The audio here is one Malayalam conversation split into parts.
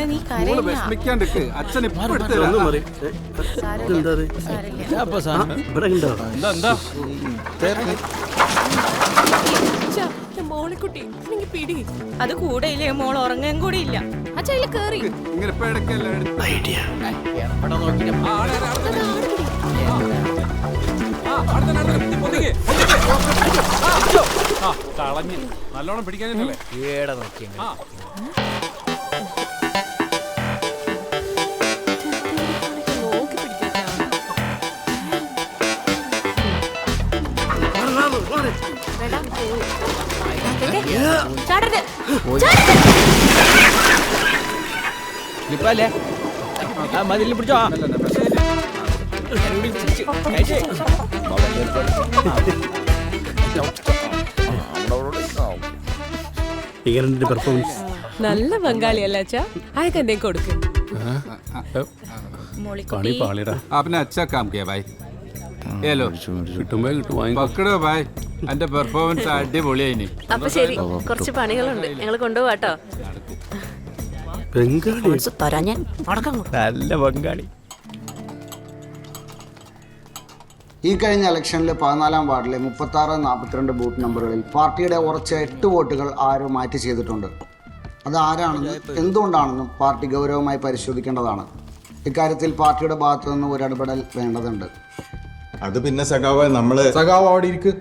മോളെ നീ വിഷമിക്കാണ്ടിരിക്ക്. അച്ഛൻ ഇപ്പൊ എടുത്ത് തരാം. മോളിക്കുട്ടി പിടി അത് കൂടെ ഇല്ലേ മോൾ ഉറങ്ങാൻ കൂടി ഇല്ല അച്ഛയില് കേറി ഇങ്ങനെ പേടക്കല്ലേ കളഞ്ഞ് നല്ലോണം പിടിക്കാനല്ലേ ഏടാ നോക്കിയ ഇപ്പല്ലേ മതിൽ പിടിച്ചോ പെർഫോമൻസ് നല്ല ബംഗാളിയല്ല അച്ഛാ അതൊക്കെ എന്തേ കൊടുക്കും आपने अच्छा काम किया भाई ये लो പക്കടോ ഭായ് എന്റെ പെർഫോമൻസ് അടിപൊളിയായിനി അപ്പൊ ശരി കുറച്ച് പണികളുണ്ട് ഞങ്ങൾ കൊണ്ടുപോവാട്ടോ നല്ല ബംഗാളി ഈ കഴിഞ്ഞ ഇലക്ഷനിൽ 14-ാം വാർഡിലെ 36-42 ബൂത്ത് നമ്പറുകളിൽ പാർട്ടിയുടെ ഉറച്ച 8 വോട്ടുകൾ ആരോ മാറ്റി ചെയ്തിട്ടുണ്ട്. അത് ആരാണെന്നും എന്തുകൊണ്ടാണെന്നും പാർട്ടി ഗൗരവമായി പരിശോധിക്കേണ്ടതാണ്. ഇക്കാര്യത്തിൽ പാർട്ടിയുടെ ഭാഗത്തു നിന്ന് ഒരു ഇടപെടൽ വേണ്ടതുണ്ട്. അത് പിന്നെ സഖാവ് അവിടെ ഇരിക്ക്.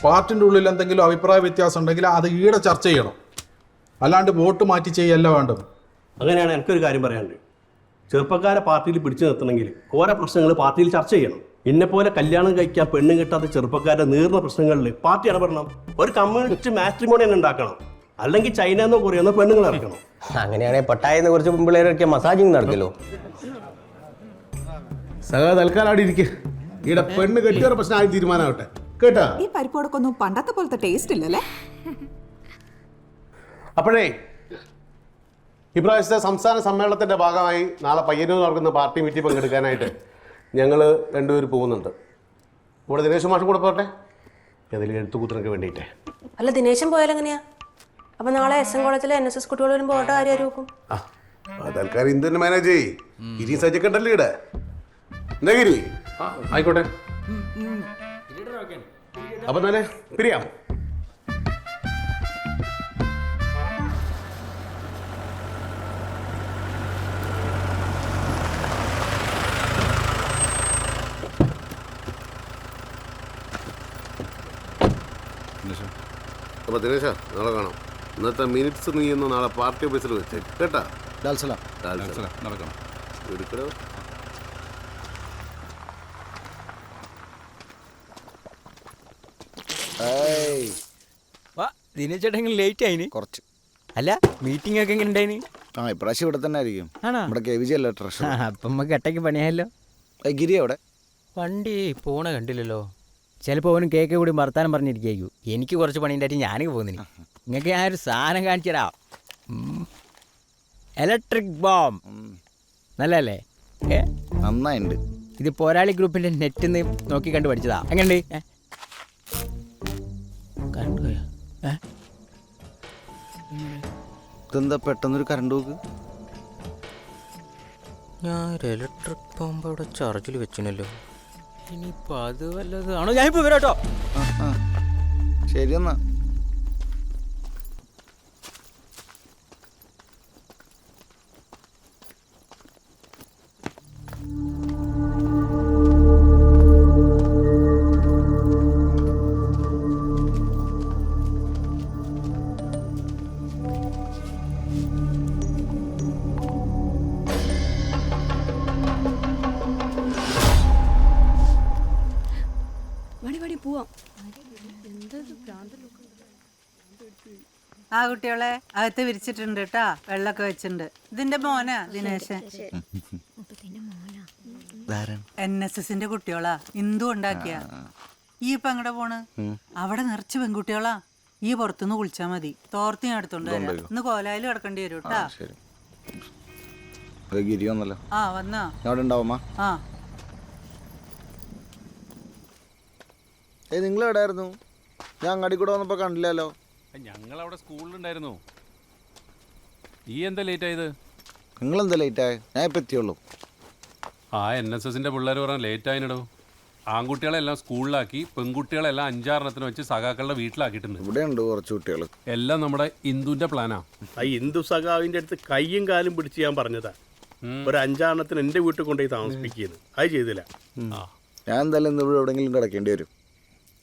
പാർട്ടിൻ്റെ ഉള്ളിൽ എന്തെങ്കിലും അഭിപ്രായ വ്യത്യാസം ഉണ്ടെങ്കിൽ അത് ഈടെ ചർച്ച ചെയ്യണം, അല്ലാണ്ട് വോട്ട് മാറ്റി ചെയ്യല്ല വേണ്ടത്. അങ്ങനെയാണ് എനിക്കൊരു കാര്യം പറയാനുണ്ട്. ചെറുപ്പക്കാരെ പാർട്ടിയിൽ പിടിച്ചു നിർത്തണമെങ്കിൽ ഓരോ പ്രശ്നങ്ങൾ പാർട്ടിയിൽ ചർച്ച ചെയ്യണം. എന്നെപ്പോലെ കല്യാണം കഴിക്കാൻ പെണ്ണും കിട്ടാത്ത ചെറുപ്പക്കാരുടെ നീർന്ന പ്രശ്നങ്ങളിൽ പാർട്ടി ഇടപെടണം. ഒരു കമ്മ്യൂണിസ്റ്റ് മാട്രിമോണി തന്നെ ഉണ്ടാക്കണം, അല്ലെങ്കിൽ ചൈന എന്നോ കൊറിയെന്നോ പെണ്ണുങ്ങൾ ഇറക്കണം. അങ്ങനെയാണെങ്കിൽ പട്ടായെന്ന് കുറച്ച് പിള്ളേരൊക്കെ മസാജിങ് നടക്കല്ലോ. സഖാ തൽക്കാലം അവിടെ ഇരിക്കുക. ഈടെ പെണ്ണ് കെട്ടിയൊരു പ്രശ്നം ആയി തീരുമാനമാവട്ടെ കേട്ടാ. ഈ പരിപ്പോടൊക്കൊന്നും പണ്ടത്തെ പോലത്തെ ടേസ്റ്റ് ഇല്ലല്ലേ. അപ്പോഴേ ഇപ്രാവശ്യത്തെ സംസ്ഥാന സമ്മേളനത്തിന്റെ ഭാഗമായി നാളെ പയ്യന്നൂർ നടക്കുന്ന പാർട്ടി മീറ്റിംഗ് പങ്കെടുക്കാനായിട്ട് ഞങ്ങൾ രണ്ടുപേർ പോകുന്നുണ്ട്. ഇവിടെ ദിനേശ് മാഷും കൂടെ പോട്ടെ, ഏതെങ്കിലും എഴുത്തുകൂത്തിനൊക്കെ വേണ്ടിയിട്ടേ. അല്ല ദിനേശൻ പോയാലെങ്ങനെയാ? അപ്പൊ നാളെ എസ് എൻ കോളേജിലെ NSS കുട്ടികൾ വരുമ്പോൾ ഓട്ടോ കാര്യം നോക്കും. തൽക്കാലം ഇന്ത്യ തന്നെ മാനേജ് ചെയ്യ്. ഇരി സജ്ജക്കണ്ടല്ലേ ഇവിടെ. എന്താ ഗിരി? ആയിക്കോട്ടെ. അപ്പൊ തന്നെ പിരിയാം. അപ്പൊ ദിനേശ നാളെ കാണാം. ഇന്നത്തെ മിനിറ്റ്സ് നീ ഒന്ന് നാളെ പാർട്ടി ഓഫീസിൽ വെച്ചേക്ക് കേട്ടാ. നടക്കണം. എടുക്കണോ? ദിനേശേട്ടൻ ലേറ്റ് ആയിന് കുറച്ച്. അല്ല മീറ്റിംഗ് ഒക്കെ എങ്ങനെ ഉണ്ടായിന്? ഇപ്രാവശ്യം ഇവിടെ തന്നെ ആയിരിക്കും. ആണോ? നമ്മുടെ KVJ ട്രഷർ. അപ്പം നമുക്ക് ഒറ്റയ്ക്ക് പണിയായല്ലോ. ഗിരി അവിടെ വണ്ടി പോണ കണ്ടില്ലല്ലോ. ചിലപ്പോൾ അവനും കേക്ക് കൂടി വർത്താനം പറഞ്ഞിരിക്കും. എനിക്ക് കുറച്ച് പണി ഉണ്ടായിട്ട് ഞാനൊക്കെ പോകുന്നില്ല. നിങ്ങൾക്ക് ഞാൻ ഒരു സാധനം കാണിച്ചടാ. ഇലക്ട്രിക് ബോംബ് നല്ലല്ലേ? നന്നായിട്ടുണ്ട്. ഇത് പോരാളി ഗ്രൂപ്പിന്റെ നെറ്റിൽ നിന്ന് നോക്കി കണ്ടു പഠിച്ചതാ. എങ്ങനെയുണ്ട്? കറണ്ട് പോയാ? ഇതെന്താ പെട്ടെന്നൊരു കറണ്ട് പോക്ക്? ഞാൻ ഇലക്ട്രിക് ബോംബ് അവിടെ ചാർജിൽ വെച്ചിനല്ലോ. ഇനിയിപ്പോൾ അത് വല്ലതാണോ? ഞാനിപ്പോൾ വരാട്ടോ. ശരി എന്നാ. ആ കുട്ടികളെ അകത്ത് വിരിച്ചിട്ടുണ്ട് കേട്ടാ, വെള്ളമൊക്കെ വെച്ചിട്ടുണ്ട്. ഇതിന്റെ മോനാ ദിനേശൻ. NSSന്റെ കുട്ടികളാ, ഇന്ദു ഉണ്ടാക്കിയ. ഈ ഇപ്പൊ എങ്ങടെ പോണ്? അവിടെ നിറച്ച് പെൺകുട്ടികളാ. ഈ പുറത്തുനിന്ന് കുളിച്ചാ മതി. തോർത്തി ഞാൻ എടുത്തോണ്ട് വരാം. ഇന്ന് കോലായിൽ കിടക്കേണ്ടി വരും കേട്ടാ. ഗിരി വന്നല്ലോ. ആ വന്നാ അവിടെ ഉണ്ടാവുമ്മ. ആ നിങ്ങൾ എവിടെയായിരുന്നു? ഞാൻ അങ്ങാടി കൂടെ വന്നപ്പോ കണ്ടില്ലല്ലോ. ഞങ്ങൾ അവിടെ സ്കൂളിലുണ്ടായിരുന്നു. ഈ എന്താ ലേറ്റ് ആയത്? നിങ്ങളെന്താ ലേറ്റായ? ഞാൻ ഇപ്പം എത്തിയുള്ളൂ. ആ NSSന്റെ പിള്ളേർ പറഞ്ഞാൽ ലേറ്റ് ആയിട്ടോ. ആൺകുട്ടികളെല്ലാം സ്കൂളിലാക്കി, പെൺകുട്ടികളെല്ലാം 5-6 വെച്ച് സഖാക്കളുടെ വീട്ടിലാക്കിയിട്ടുണ്ട്. ഇവിടെ ഉണ്ട് കുറച്ച് കുട്ടികൾ. എല്ലാം നമ്മുടെ ഇന്ദുവിന്റെ പ്ലാനാ. ആ ഹിന്ദു സഖാവിൻ്റെ അടുത്ത് കയ്യും കാലും പിടിച്ച് ഞാൻ പറഞ്ഞതാ, ഒരു 5 എൻ്റെ വീട്ടിൽ കൊണ്ടുപോയി താമസിപ്പിക്കുന്നത്. അത് ചെയ്തില്ല. ഞാൻ എന്തായാലും ഇന്ന് ഇവിടെ എവിടെയെങ്കിലും കിടക്കേണ്ടി വരും.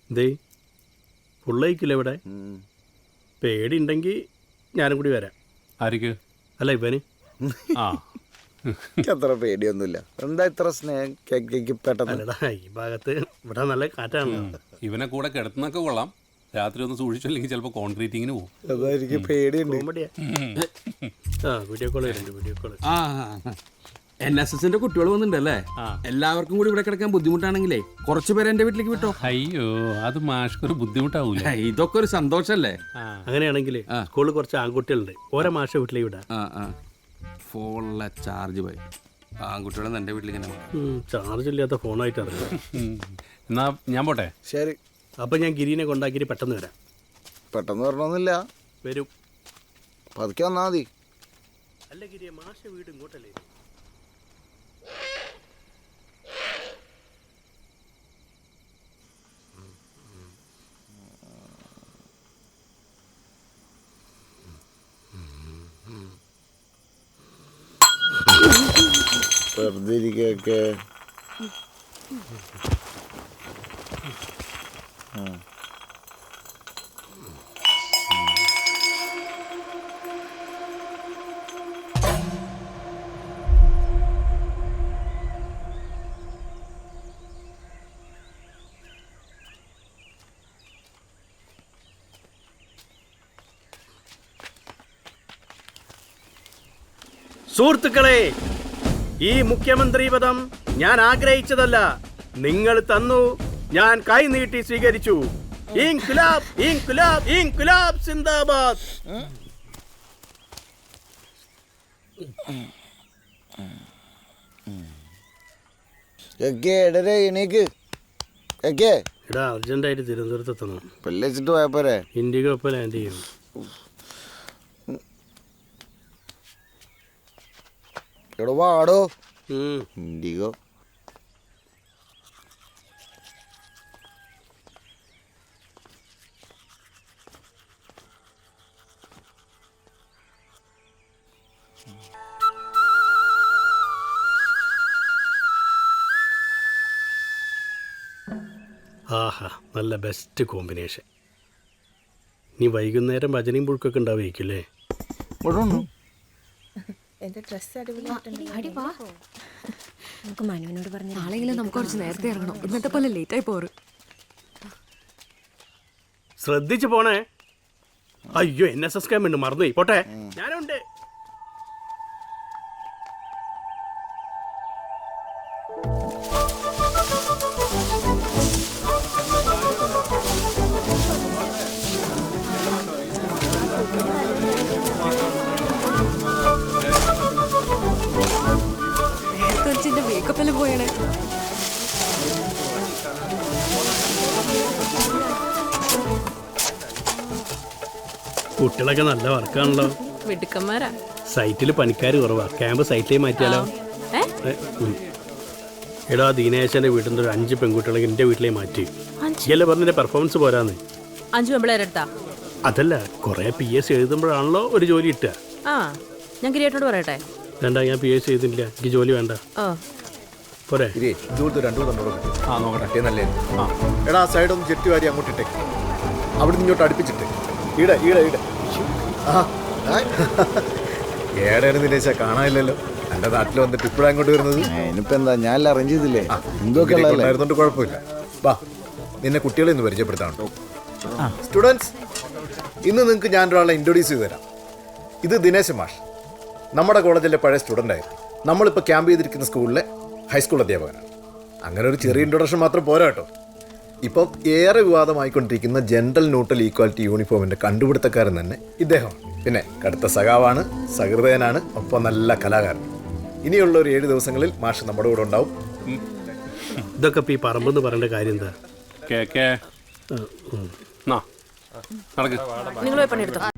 എന്തേ പുള്ളയിക്കില്ല ഇവിടെ? പേടി ഉണ്ടെങ്കിൽ ഞാനും കൂടി വരാം. ആർക്ക്? അല്ല ഇവന്. ആ എനിക്ക് അത്ര പേടിയൊന്നുമില്ല. എന്താ ഇത്ര സ്നേഹം കേക്ക് പെട്ടെന്ന്? അല്ലടാ, ഈ ഭാഗത്ത് ഇവിടെ നല്ല കാറ്റാണ്. ഇവനെ കൂടെ കിടത്തുന്നൊക്കെ കൊള്ളാം. രാത്രി ഒന്ന് സൂക്ഷിച്ചില്ലെങ്കിൽ ചിലപ്പോൾ കോൺക്രീറ്റിങ്ങിന് പോകും. അതായിരിക്കും പേടിയുണ്ട്. കോമഡിയാ. ആ വീഡിയോ കോൾ വരുന്നുണ്ട്, വീഡിയോ കോൾ. NSSന്റെ കുട്ടികൾ വന്നിട്ടുണ്ടല്ലേ? എല്ലാവർക്കും കൂടി ഇവിടെ കിടക്കാൻ ബുദ്ധിമുട്ടാണെങ്കിലേ കുറച്ചു പേരെ എന്റെ വീട്ടിലേക്ക് വിട്ടോ. അയ്യോ, അത് മാഷ്ക്കൊരു ബുദ്ധിമുട്ടാവൂല. ഇതൊക്കെ ഒരു സന്തോഷല്ലേ? അങ്ങനെയാണെങ്കിൽ സ്കൂളിൽ കുറച്ച് ആൺകുട്ടികളുണ്ട്, ഓരോ മാഷ വീട്ടിലേക്ക് വിടാം. ഫോണിലെ ചാർജ് പോയി. ആൺകുട്ടികളെ എന്റെ വീട്ടിലേക്ക് തന്നെ ചാർജ് ഇല്ലാത്ത ഫോണായിട്ട് ഇറങ്ങും. എന്നാ ഞാൻ പോട്ടെ. ശരി. അപ്പം ഞാൻ ഗിരീനെ കൊണ്ടാക്കിയിട്ട് പെട്ടെന്ന് വരാം. പെട്ടെന്ന് വരണമെന്നില്ല, വരും. പതുക്കെ വന്നാൽ മതി. അല്ല ഗിരിയെ, മാഷ വീട് ഇങ്ങോട്ടല്ലേ? വെറുതെ ഇരിക്കൊക്കെ. സുഹൃത്തുക്കളെ, ഈ മുഖ്യമന്ത്രി പദം ഞാൻ ആഗ്രഹിച്ചതല്ല, നിങ്ങൾ തന്നു, ഞാൻ കൈ നീട്ടി സ്വീകരിച്ചു. ഇൻക്ലാബ് ഇൻക്ലാബ് ഇൻക്ലാബ് സിന്ദാബാദ്. എടാ, അർജന്റായിട്ട് തിരുവനന്തപുരത്ത് എത്തണം. വെച്ചിട്ട് പോയപ്പോരെ? ഇൻഡിഗോ ഇപ്പോൾ ലാൻഡ് ചെയ്യും. എവിടെ വാടോ? ഇൻഡിഗോ. ആഹാ, നല്ല ബെസ്റ്റ് കോമ്പിനേഷൻ. നീ വൈകുന്നേരം ഭജനയും പുഴുക്കൊക്കെ ഉണ്ടാവുമായിരിക്കും അല്ലേ? നാളെങ്കിലും നമുക്ക് കുറച്ച് നേരത്തെ ഇറങ്ങണം. ഇന്നത്തെ പോലെ ലേറ്റ് ആയി പോറ്. ശ്രദ്ധിച്ചു പോണേ. അയ്യോ, NSS ക്യാമ്പ് ഉണ്ട്, മറന്നുപോയി. പോട്ടെ, ഞാനുണ്ട്. മേക്കപ്പെല്ലാം പോയണേ. കുട്ടികളൊക്കെ നല്ല വർക്കാണല്ലോ. മിടുക്കന്മാരാ. സൈറ്റിൽ പണിക്കാർ കുറവാ, ക്യാമ്പ് സൈറ്റിലേക്ക് മാറ്റിയാലോ? എടാ, ദീനേശന്റെ വീട്ടിൽ നിന്ന് ഒരു 5 പെൺകുട്ടികളെ എൻ്റെ വീട്ടിലേക്ക് മാറ്റി. ഇയല്ലേ പറഞ്ഞ പെർഫോമൻസ് പോരാന്ന്. 5 പെമ്പിളേരെടുത്താ? അതല്ല, കുറെ PS എഴുതുമ്പോഴാണല്ലോ ഒരു ജോലി കിട്ടുക. ഞാൻ ഗിരിയേട്ടനോട് പറയട്ടെ? വേണ്ട, ഞാൻ PS എഴുതുന്നില്ല, എനിക്ക് ജോലി വേണ്ട. പോരെ? എടാ, സൈഡ് ഒന്ന് ചെട്ടി വാരി അങ്ങോട്ട് ഇട്ടേ. അവിടെ നിന്ന് ഇങ്ങോട്ട് അടുപ്പിച്ചിട്ട് ഈടെ ഈടെ ഈടെ. ഏടെയാണ് ദിനേശ, കാണാനില്ലല്ലോ. എൻ്റെ നാട്ടിൽ വന്നിട്ട് ഇപ്പോഴാണ് അങ്ങോട്ട് വരുന്നത്. ഇനിയിപ്പോ എന്താ, ഞാൻ അറേഞ്ച് ചെയ്തില്ലേ? ഉണ്ടായിരുന്നോണ്ട് കുഴപ്പമില്ല. വാ, നിന്നെ കുട്ടികളെ ഒന്ന് പരിചയപ്പെടുത്താനുണ്ടോ? സ്റ്റുഡൻസ്, ഇന്ന് നിങ്ങൾക്ക് ഞാൻ ഒരാളെ ഇൻട്രൊഡ്യൂസ് ചെയ്ത് തരാം. ഇത് ദിനേശ് മാഷ്, നമ്മുടെ കോളേജിലെ പഴയ സ്റ്റുഡൻ്റ് ആയിരുന്നു. നമ്മളിപ്പോൾ ക്യാമ്പ് ചെയ്തിരിക്കുന്ന സ്കൂളിലെ ഹൈസ്കൂൾ അധ്യാപകനാണ്. അങ്ങനെ ഒരു ചെറിയ ഇൻട്രൊഡക്ഷൻ മാത്രം പോരാ കേട്ടോ. ഇപ്പം ഏറെ വിവാദമായിക്കൊണ്ടിരിക്കുന്ന ജെൻഡർ ന്യൂട്രൽ ഈക്വാലിറ്റി യൂണിഫോമിൻ്റെ കണ്ടുപിടുത്തക്കാരൻ തന്നെ ഇദ്ദേഹമാണ്. പിന്നെ കടുത്ത സഖാവാണ്, സഹൃദയനാണ്, ഒപ്പം നല്ല കലാകാരൻ. ഇനിയുള്ള ഒരു 7 ദിവസങ്ങളിൽ മാഷ് നമ്മുടെ കൂടെ ഉണ്ടാവും. ഇതൊക്കെ ഇപ്പം ഈ പറമ്പെന്ന് പറയേണ്ട കാര്യം എന്താ? നിങ്ങൾ പോയി പണിയെടുത്തോ.